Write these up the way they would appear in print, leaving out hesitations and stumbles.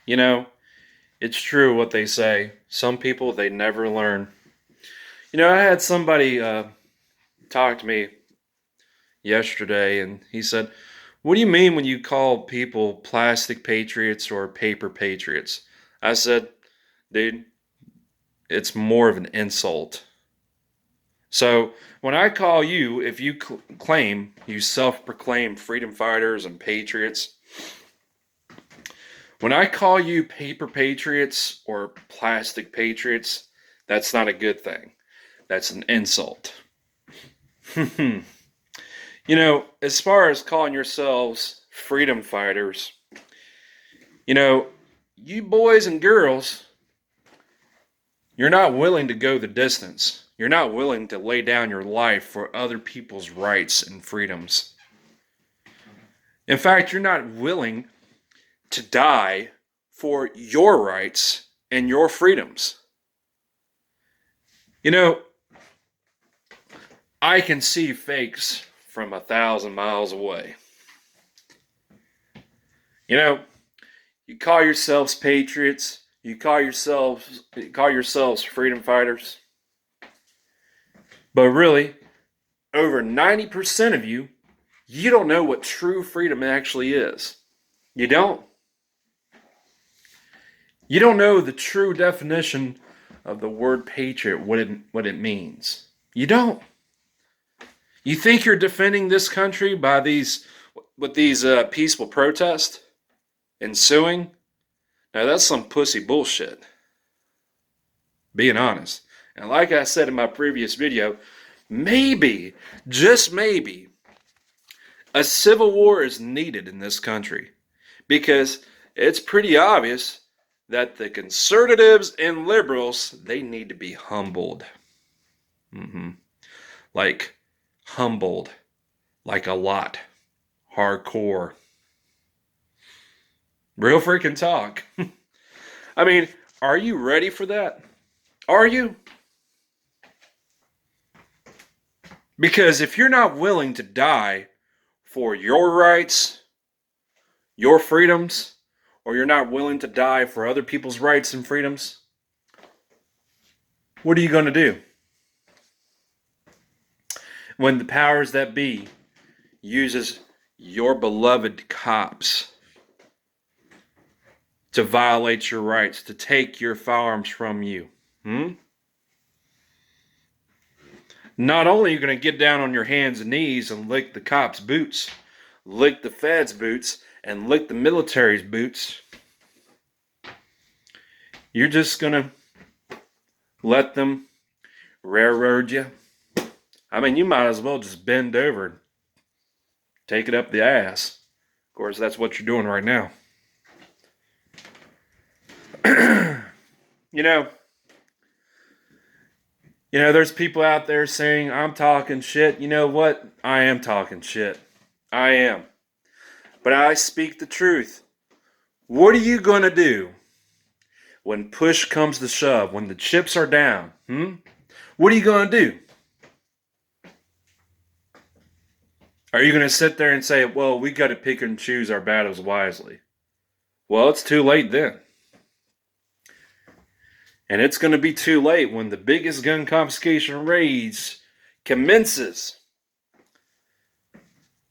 You know, it's true what they say. Some people, they never learn. I had somebody talk to me yesterday, and he said, "What do you mean when you call people plastic patriots or paper patriots?" I said, "Dude, it's more of an insult." So when I call you, if you claim you self-proclaim freedom fighters and patriots, when I call you paper patriots or plastic patriots, that's not a good thing. That's an insult. As far as calling yourselves freedom fighters, you know, you boys and girls, you're not willing to go the distance. You're not willing to lay down your life for other people's rights and freedoms. In fact, you're not willing to die for your rights and your freedoms. You know, I can see fakes from 1,000 miles away. You know, you call yourselves patriots, you call yourselves freedom fighters, but really, over 90% of you, you don't know what true freedom actually is. You don't. You don't know the true definition of the word patriot, what it means. You don't. You think you're defending this country by these peaceful protests and suing? Now that's some pussy bullshit. Being honest. And like I said in my previous video, maybe, just maybe, a civil war is needed in this country because it's pretty obvious that the conservatives and liberals, they need to be humbled. Mm-hmm. Like, humbled. Like a lot. Hardcore. Real freaking talk. I mean, are you ready for that? Are you? Because if you're not willing to die for your rights, your freedoms, or you're not willing to die for other people's rights and freedoms, what are you going to do when the powers that be uses your beloved cops to violate your rights, to take your firearms from you? Not only are you going to get down on your hands and knees and lick the cops' boots, lick the feds' boots, and lick the military's boots, you're just going to let them railroad you. I mean, you might as well just bend over and take it up the ass. Of course, that's what you're doing right now. you know, there's people out there saying, I'm talking shit. You know what? I am talking shit. I am. But I speak the truth. What are you going to do when push comes to shove, when the chips are down? What are you going to do? Are you going to sit there and say, well, we got to pick and choose our battles wisely? Well, it's too late then. And it's going to be too late when the biggest gun confiscation raids commences.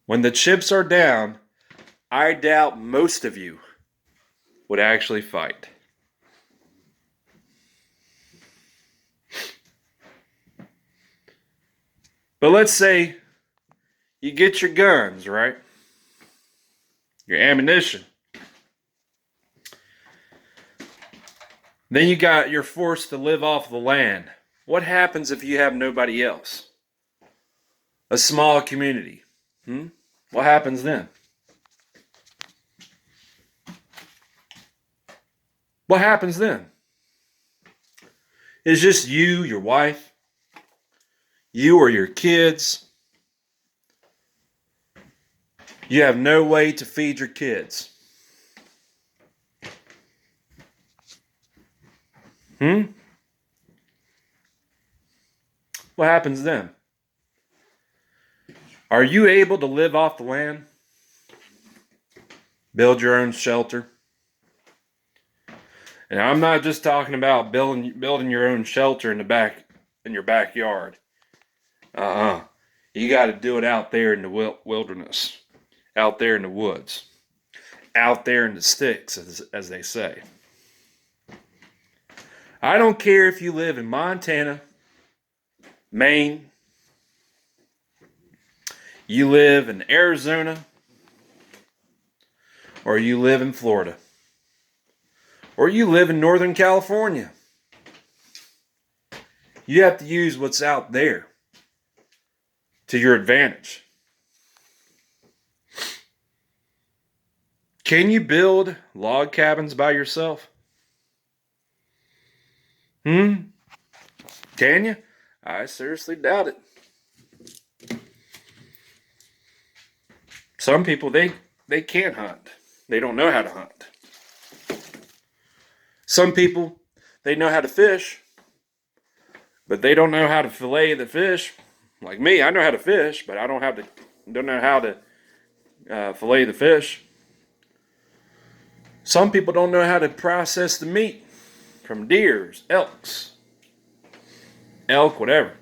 When the chips are down, I doubt most of you would actually fight. But let's say you get your guns, right? Your ammunition. Then you're forced to live off the land. What happens if you have nobody else? A small community. What happens then? What happens then? It's just you, your wife, you or your kids. You have no way to feed your kids. What happens then? Are you able to live off the land? Build your own shelter? And I'm not just talking about building your own shelter in your backyard. You got to do it out there in the wilderness, out there in the woods, out there in the sticks, as they say. I don't care if you live in Montana, Maine, you live in Arizona, or you live in Florida, or you live in Northern California. You have to use what's out there to your advantage. Can you build log cabins by yourself? Can you? I seriously doubt it. Some people, they can't hunt. They don't know how to hunt. Some people, they know how to fish, but they don't know how to fillet the fish. Like me, I know how to fish, but I don't know how to fillet the fish. Some people don't know how to process the meat from deers, elk, whatever.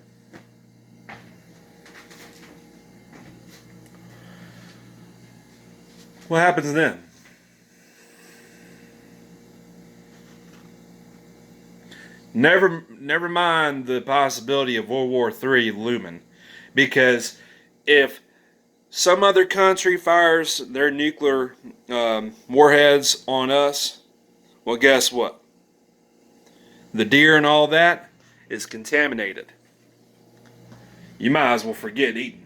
What happens then? Never mind the possibility of World War III looming, because if some other country fires their nuclear warheads on us, well, guess what? The deer and all that is contaminated. You might as well forget eating.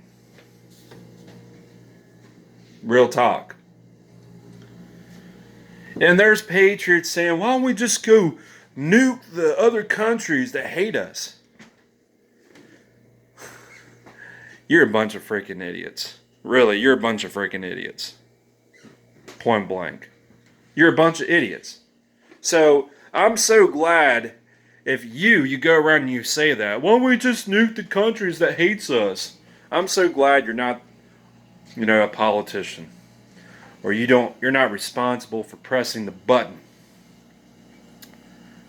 Real talk. And there's patriots saying, why don't we just go nuke the other countries that hate us? You're a bunch of freaking idiots. Really, you're a bunch of freaking idiots. Point blank. You're a bunch of idiots. So, I'm so glad if you go around and you say that. Why don't we just nuke the countries that hates us? I'm so glad you're not, a politician. Or you're not responsible for pressing the button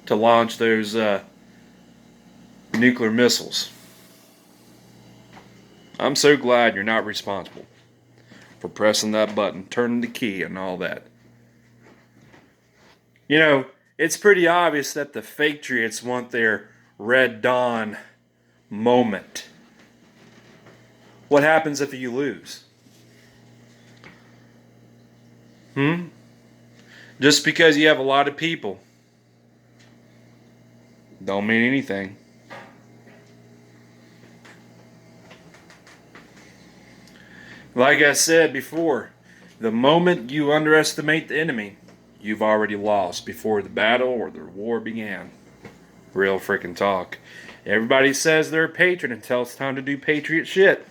to launch those nuclear missiles. I'm so glad you're not responsible for pressing that button, turning the key, and all that. It's pretty obvious that the Faketriots want their Red Dawn moment. What happens if you lose? Just because you have a lot of people don't mean anything. Like I said before, the moment you underestimate the enemy, you've already lost before the battle or the war began. Real freaking talk. Everybody says they're a patriot until it's time to do patriot shit.